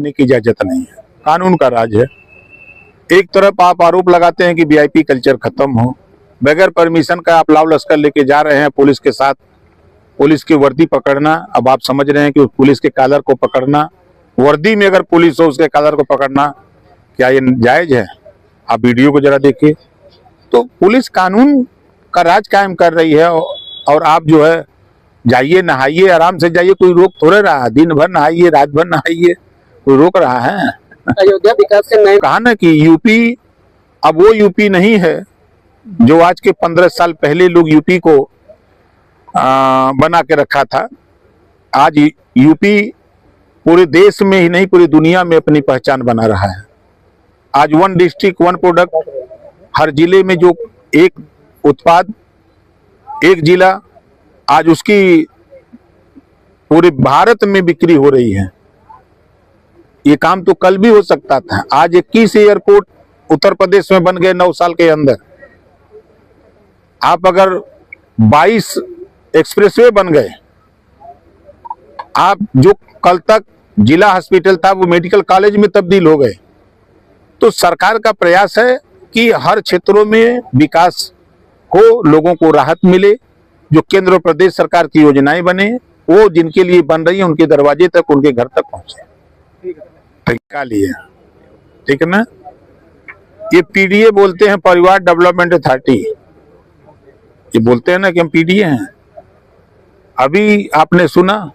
करने की इजाजत नहीं है, कानून का राज है। एक तरफ आप आरोप लगाते हैं कि वीआईपी कल्चर खत्म हो, बगैर परमिशन का आप लाव लश्कर लेके जा रहे हैं पुलिस के साथ, पुलिस की वर्दी पकड़ना। अब आप समझ रहे हैं कि उस पुलिस के कॉलर को पकड़ना, वर्दी में अगर पुलिस हो उसके कॉलर को पकड़ना, क्या ये जायज है? आप वीडियो को जरा देखिए। तो पुलिस कानून का राज कायम कर रही है और आप जो है जाइए, नहाइए, आराम से जाइए, कोई रोक थोड़े रहा। दिन भर नहाइए, रात भर नहाइए, कोई रोक रहा है? अयोध्या विकास के नए कहा ना कि यूपी अब वो यूपी नहीं है जो आज के 15 साल पहले लोग यूपी को बना के रखा था। आज यूपी पूरे देश में ही नहीं, पूरी दुनिया में अपनी पहचान बना रहा है। आज वन डिस्ट्रिक्ट वन प्रोडक्ट, हर जिले में जो एक उत्पाद, एक जिला, आज उसकी पूरे भारत में बिक्री हो रही है। ये काम तो कल भी हो सकता था। आज 21 एयरपोर्ट उत्तर प्रदेश में बन गए 9 साल के अंदर। आप अगर 22 एक्सप्रेसवे बन गए, आप जो कल तक जिला हॉस्पिटल था वो मेडिकल कॉलेज में तब्दील हो गए। तो सरकार का प्रयास है कि हर क्षेत्रों में विकास हो, लोगों को राहत मिले, जो केंद्र और प्रदेश सरकार की योजनाएं बने वो जिनके लिए बन रही है उनके दरवाजे तक, उनके घर तक पहुंचे। तरीका लिए, ठीक है ना? ये पीडीए बोलते हैं, परिवार डेवलपमेंट अथॉरिटी। ये बोलते हैं ना कि हम पीडीए हैं। अभी आपने सुना,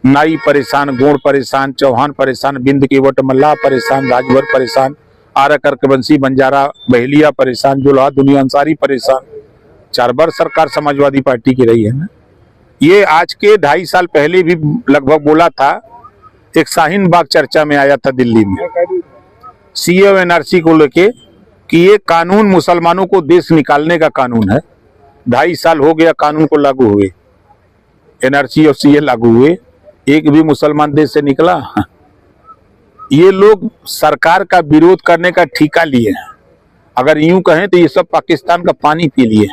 नाई परेशान, गोड़ परेशान, चौहान परेशान, बिंद केवट मल्लाह परेशान, राजभर परेशान, आरा कर्कवंशी बंजारा बहेलिया परेशान, जुल्हा दुनिया अंसारी परेशान। 4 बार सरकार समाजवादी पार्टी की रही है ना। ये आज के 2.5 साल पहले भी लगभग बोला था। एक शाहीन बाग चर्चा में आया था दिल्ली में सीए और एनआरसी को लेके कि ये कानून मुसलमानों को देश निकालने का कानून है। 2.5 साल हो गया कानून को लागू हुए, एनआरसी और सीए लागू हुए, एक भी मुसलमान देश से निकला? ये लोग सरकार का विरोध करने का ठेका लिए। अगर यूं कहें तो ये सब पाकिस्तान का पानी पी लिए।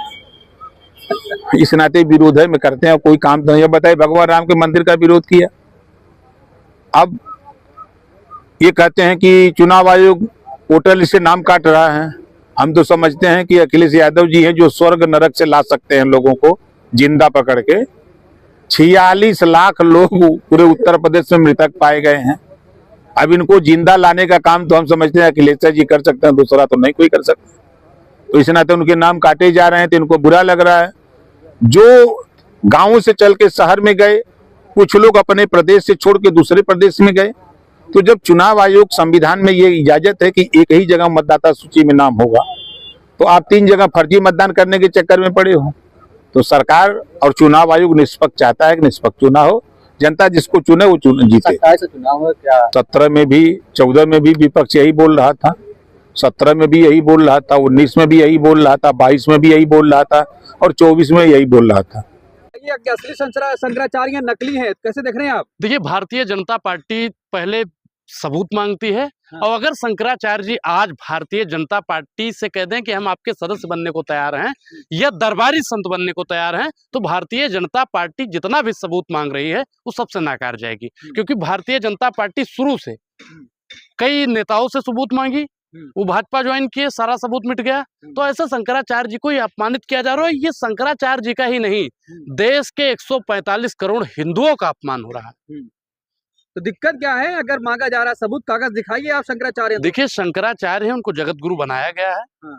इस नाते विरोध है में करते हैं, कोई काम तो नहीं। बताइए, भगवान राम के मंदिर का विरोध किया। अब ये कहते हैं कि चुनाव आयोग वोटर लिस्ट से नाम काट रहा है। हम तो समझते हैं कि अखिलेश यादव जी हैं जो स्वर्ग नरक से ला सकते हैं लोगों को जिंदा पकड़ के। 46 लाख लोग पूरे उत्तर प्रदेश में मृतक पाए गए हैं। अब इनको जिंदा लाने का काम तो हम समझते हैं अखिलेश जी कर सकते हैं, दूसरा तो नहीं कोई कर सकता। तो इस नाते उनके नाम काटे जा रहे हैं तो इनको बुरा लग रहा है। जो गांवों से चल के शहर में गए, कुछ लोग अपने प्रदेश से छोड़ के दूसरे प्रदेश में गए। तो जब चुनाव आयोग, संविधान में ये इजाजत है कि एक ही जगह मतदाता सूची में नाम होगा, तो आप 3 जगह फर्जी मतदान करने के चक्कर में पड़े हो। तो सरकार और चुनाव आयोग निष्पक्ष चाहता है कि निष्पक्ष चुनाव हो, जनता जिसको चुने वो जीते। चुनाव है क्या? 17 में भी, 14 में भी विपक्ष यही बोल रहा था, 17 में भी यही बोल रहा था, 19 में भी यही बोल रहा था, 22 में भी यही बोल रहा था और 24 में यही बोल रहा था। ये असली शंकराचार्य नकली है, कैसे देख रहे हैं आप? देखिए, भारतीय जनता पार्टी पहले सबूत मांगती है। और अगर शंकराचार्य जी आज भारतीय जनता पार्टी से कह दें कि हम आपके सदस्य बनने को तैयार हैं या दरबारी संत बनने को तैयार हैं, तो भारतीय जनता पार्टी जितना भी सबूत मांग रही है वो सबसे नाकार जाएगी। क्योंकि भारतीय जनता पार्टी शुरू से कई नेताओं से सबूत मांगी, वो भाजपा ज्वाइन किए, सारा सबूत मिट गया। तो ऐसा शंकराचार्य जी को ही अपमानित किया जा रहा है। ये शंकराचार्य जी का ही नहीं, देश के 145 करोड़ हिंदुओं का अपमान हो रहा है। तो दिक्कत क्या है? अगर मांगा जा रहा है सबूत, कागज दिखाइए आप शंकराचार्य। देखिए, शंकराचार्य है, उनको जगत गुरु बनाया गया है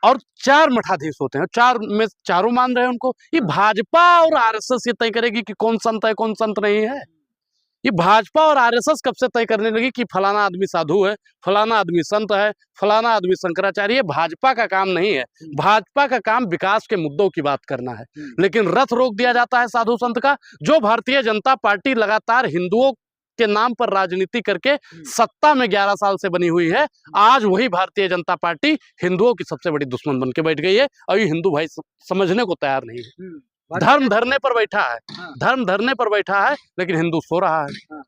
और 4 मठाधीश होते हैं, 4 में चारों मान रहे हैं उनको। ये भाजपा और आरएसएस ये तय करेगी कि कौन संत है कौन संत नहीं है। ये भाजपा और आरएसएस कब से तय करने लगी कि फलाना आदमी साधु है, फलाना आदमी संत है, फलाना आदमी शंकराचार्य। ये भाजपा का काम नहीं है। भाजपा का काम विकास के मुद्दों की बात करना है, लेकिन रथ रोक दिया जाता है साधु संत का। जो भारतीय जनता पार्टी लगातार हिंदुओं के नाम पर राजनीति करके सत्ता में 11 साल से बनी हुई है, आज वही भारतीय जनता पार्टी हिंदुओं की सबसे बड़ी दुश्मन बन के बैठ गई है। और ये हिंदू भाई समझने को तैयार नहीं है। धर्म धरने पर बैठा है, धर्म धरने पर बैठा है, लेकिन हिंदू सो रहा है।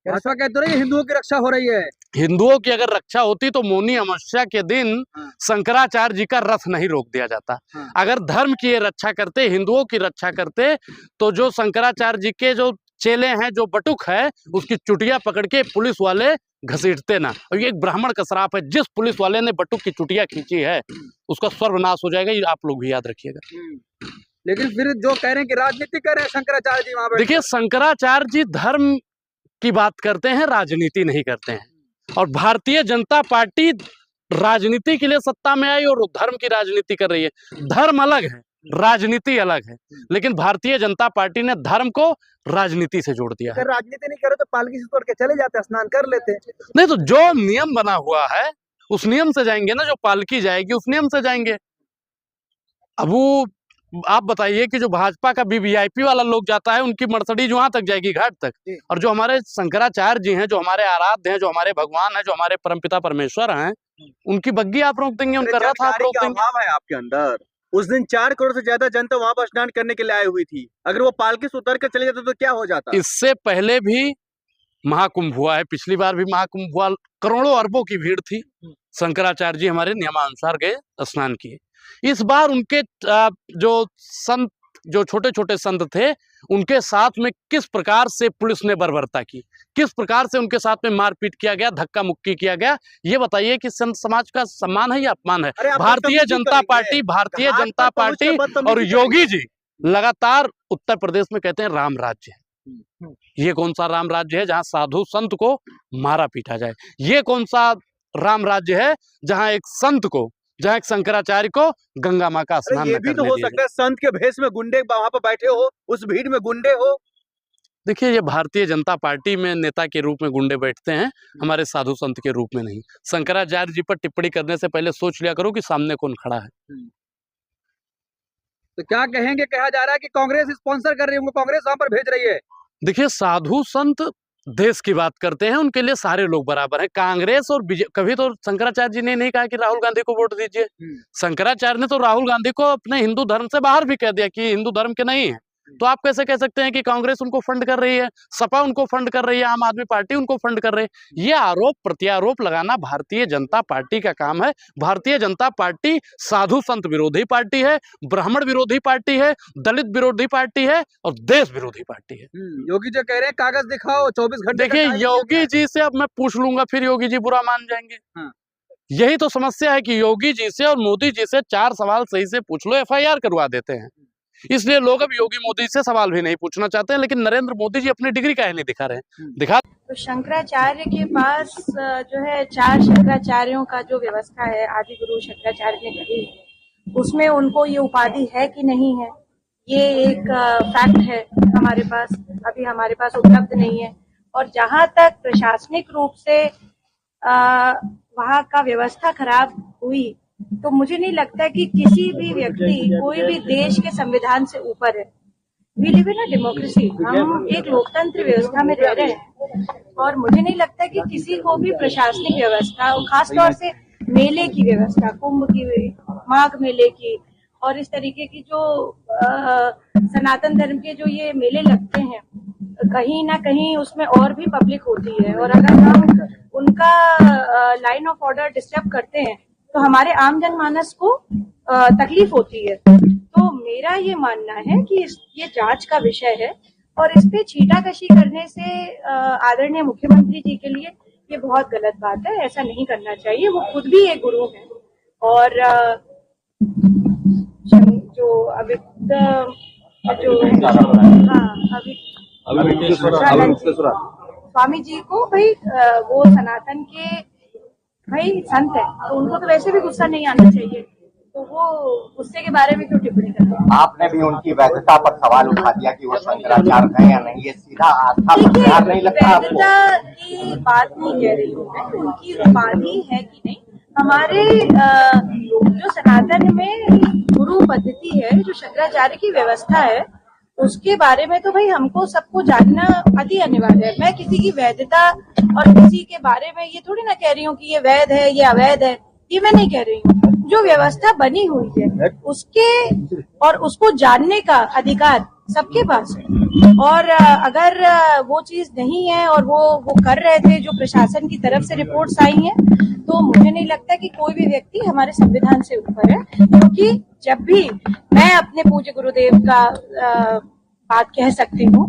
भाजपा कहते रहे हिंदुओं की रक्षा हो रही है। हिंदुओं की अगर रक्षा होती तो मौनी अमावस्या के दिन शंकराचार्य जी का रथ नहीं रोक दिया जाता। अगर धर्म की रक्षा करते, हिंदुओं की रक्षा करते, तो जो शंकराचार्य जी के जो चेले हैं, जो बटुक है उसकी चुटिया पकड़ के पुलिस वाले घसीटते ना। और ये एक ब्राह्मण का श्राप है, जिस पुलिस वाले ने बटुक की चुटिया खींची है उसका सर्वनाश हो जाएगा, ये आप लोग भी याद रखिएगा। लेकिन फिर जो कह रहे हैं कि राजनीति कर रहे हैं शंकराचार्य जी वहां देखिए, शंकराचार्य जी धर्म की बात करते हैं, राजनीति नहीं करते हैं। और भारतीय जनता पार्टी राजनीति के लिए सत्ता में आई और धर्म की राजनीति कर रही है। धर्म अलग है, राजनीति अलग है, लेकिन भारतीय जनता पार्टी ने धर्म को राजनीति से जोड़ दिया है। अगर राजनीति नहीं करे तो पालकी से तोड़ के चले जाते, स्नान कर लेते। नहीं तो जो नियम बना हुआ है उस नियम से जाएंगे ना, जो पालकी जाएगी उस नियम से जाएंगे। अब वो आप बताइए कि जो भाजपा का वीवीआईपी वाला लोग जाता है उनकी मर्सिडीज वहां तक जाएगी, घाट तक, और जो हमारे शंकराचार्य जी हैं, जो हमारे आराध्य हैं, जो हमारे भगवान हैं, जो हमारे परमपिता परमेश्वर हैं, उनकी बग्गी आप रोक देंगे, उनका रथ आप रोक देंगे। अभाव है आपके अंदर। उस दिन 4 करोड़ से ज्यादा जनता वहां पर स्नान करने के लिए आई हुई थी, अगर वो पालकी से उतर कर चले जाते तो क्या हो जाता? इससे पहले भी महाकुंभ हुआ है, पिछली बार भी महाकुंभ हुआ, करोड़ों अरबों की भीड़ थी, शंकराचार्य जी हमारे नियमानुसार गए, स्नान किए। इस बार उनके जो संत, जो छोटे छोटे संत थे, उनके साथ में किस प्रकार से पुलिस ने बर्बरता की, किस प्रकार से उनके साथ में मारपीट किया गया, धक्का मुक्की किया गया, ये बताइए कि संत समाज का सम्मान है या अपमान है? भारतीय जनता पार्टी और योगी जी लगातार उत्तर प्रदेश में कहते हैं राम राज्य है। ये कौन सा राम राज्य है जहां साधु संत को मारा पीटा जाए? ये कौन सा राम राज्य है जहां एक संत को, जहां एक शंकराचार्य को गंगा माँ का स्नान? ये भी तो हो सकता है संत के भेष में गुंडे वहां पर बैठे हो, उस भीड़ में गुंडे हो। देखिए, ये भारतीय जनता पार्टी में नेता के रूप में गुंडे बैठते हैं, हमारे साधु संत के रूप में नहीं। शंकराचार्य जी पर टिप्पणी करने से पहले सोच लिया करो कि सामने कौन खड़ा है। तो क्या कहेंगे? कहा जा रहा है कि कांग्रेस स्पॉन्सर कर रही है, उनको कांग्रेस वहां पर भेज रही है। देखिए, साधु संत देश की बात करते हैं, उनके लिए सारे लोग बराबर हैं। कांग्रेस और बीजेपी, कभी तो शंकराचार्य जी ने नहीं कहा कि राहुल गांधी को वोट दीजिए। शंकराचार्य ने तो राहुल गांधी को अपने हिंदू धर्म से बाहर भी कह दिया कि हिंदू धर्म के नहीं है। तो आप कैसे कह सकते हैं कि कांग्रेस उनको फंड कर रही है, सपा उनको फंड कर रही है, आम आदमी पार्टी उनको फंड कर रही है? ये आरोप प्रत्यारोप लगाना भारतीय जनता पार्टी का काम है। भारतीय जनता पार्टी साधु संत विरोधी पार्टी है, ब्राह्मण विरोधी पार्टी है, दलित विरोधी पार्टी है और देश विरोधी पार्टी है। योगी जी कह रहे हैं कागज दिखाओ, 24 घंटे। देखिए, योगी जी से अब मैं पूछ लूंगा, फिर योगी जी बुरा मान जाएंगे। यही तो समस्या है कि योगी जी से और मोदी जी से 4 सवाल सही से पूछ लो, FIR करवा देते हैं। इसलिए लोग अब योगी मोदी से सवाल भी नहीं पूछना चाहते हैं। लेकिन नरेंद्र मोदी जी अपनी डिग्री काहे नहीं दिखा रहे हैं? दिखा। तो शंकराचार्य के पास जो है 4 शंकराचार्यों का जो व्यवस्था है, आदि गुरु शंकराचार्य ने कही है, उसमें उनको ये उपाधि है कि नहीं है, ये एक फैक्ट है हमारे पास, अभी हमारे पास उपलब्ध नहीं है। और जहां तक प्रशासनिक रूप से वहां का व्यवस्था खराब हुई, तो मुझे नहीं लगता कि किसी भी व्यक्ति, कोई भी देश के संविधान से ऊपर है। We live in a democracy, हम एक लोकतंत्र व्यवस्था में रह रहे हैं, और मुझे नहीं लगता कि किसी को भी प्रशासनिक व्यवस्था, और खासतौर से मेले की व्यवस्था, कुंभ की, माघ मेले की, और इस तरीके की जो सनातन धर्म के जो ये मेले लगते हैं, कहीं ना कहीं उसमें और भी पब्लिक होती है, और अगर हम उनका लाइन ऑफ ऑर्डर डिस्टर्ब करते हैं तो हमारे आम जनमानस को तकलीफ होती है। तो मेरा ये मानना है कि ये जांच का विषय है, और इस पे छींटाकशी करने से आदरणीय मुख्यमंत्री जी के लिए ये बहुत गलत बात है। ऐसा नहीं करना चाहिए। वो खुद भी एक गुरु हैं, और जो स्वामी जी को भाई, वो सनातन के भाई संत है, तो उनको तो वैसे भी गुस्सा नहीं आना चाहिए, तो वो गुस्से के बारे में क्यों टिप्पणी कर रहे हैं? आपने भी उनकी वैधता पर सवाल उठा दिया कि वो शंकराचार्य है या नहीं, ये सीधा आस्था पर प्रहार नहीं लगता आपको? वैधता की बात नहीं कह रही हूँ मैं, उनकी उपाधि है कि नहीं। हमारे जो सनातन में गुरु पद्धति है, जो शंकराचार्य की व्यवस्था है, उसके बारे में तो भाई हमको सबको जानना अति अनिवार्य है। मैं किसी की वैधता और किसी के बारे में ये थोड़ी ना कह रही हूँ कि ये वैध है, ये अवैध है, ये मैं नहीं कह रही हूँ। जो व्यवस्था बनी हुई है उसके और उसको जानने का अधिकार सबके पास है, और अगर वो चीज नहीं है और वो कर रहे थे जो प्रशासन की तरफ से रिपोर्ट्स आई हैं, तो मुझे नहीं लगता कि कोई भी व्यक्ति हमारे संविधान से ऊपर है। क्योंकि जब भी मैं अपने पूज्य गुरुदेव का बात कह सकती हूँ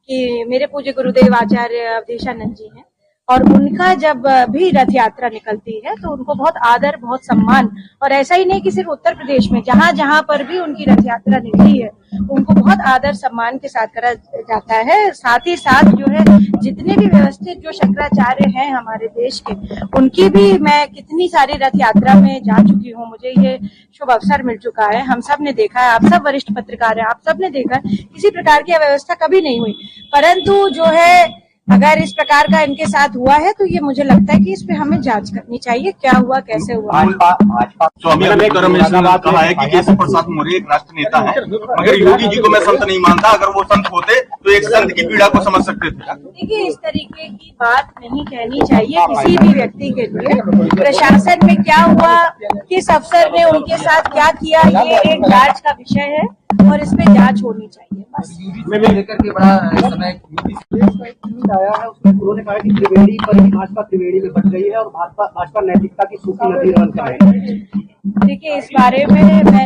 कि मेरे पूज्य गुरुदेव आचार्य अवधेशानंद जी हैं, और उनका जब भी रथ यात्रा निकलती है तो उनको बहुत आदर, बहुत सम्मान, और ऐसा ही नहीं कि सिर्फ उत्तर प्रदेश में, जहां जहां पर भी उनकी रथ यात्रा निकली है उनको बहुत आदर सम्मान के साथ करा जाता है। साथ ही साथ जो है जितने भी व्यवस्थित जो शंकराचार्य हैं हमारे देश के, उनकी भी मैं कितनी सारी रथ यात्रा में जा चुकी हूँ, मुझे ये शुभ अवसर मिल चुका है। हम सब ने देखा है, आप सब वरिष्ठ पत्रकार हैं, आप सब ने देखा है, किसी प्रकार की अव्यवस्था कभी नहीं हुई। परंतु जो है अगर इस प्रकार का इनके साथ हुआ है तो ये मुझे लगता है कि इस पे हमें जांच करनी चाहिए, क्या हुआ, कैसे हुआ। भाजपा स्वामी अम्बेडकर ने कहा है कि केशव प्रसाद मौर्य एक राष्ट्र नेता है, मगर योगी जी को मैं संत नहीं मानता। अगर वो संत होते तो एक संत की पीड़ा को समझ सकते थे। देखिए, इस तरीके की बात नहीं कहनी चाहिए किसी भी व्यक्ति के लिए। प्रशासन में क्या हुआ, किस अफसर ने उनके साथ क्या किया, ये एक जांच का विषय है और इस पे जांच होनी चाहिए, बस। में लेकर के बड़ा इस समय आया है, उसमें उन्होंने कहा कि त्रिवेणी पर ही भाजपा त्रिवेणी में बच गई है और भाजपा नैतिकता की सूखी नदी रन कर रही है। देखिए, इस बारे में मैंने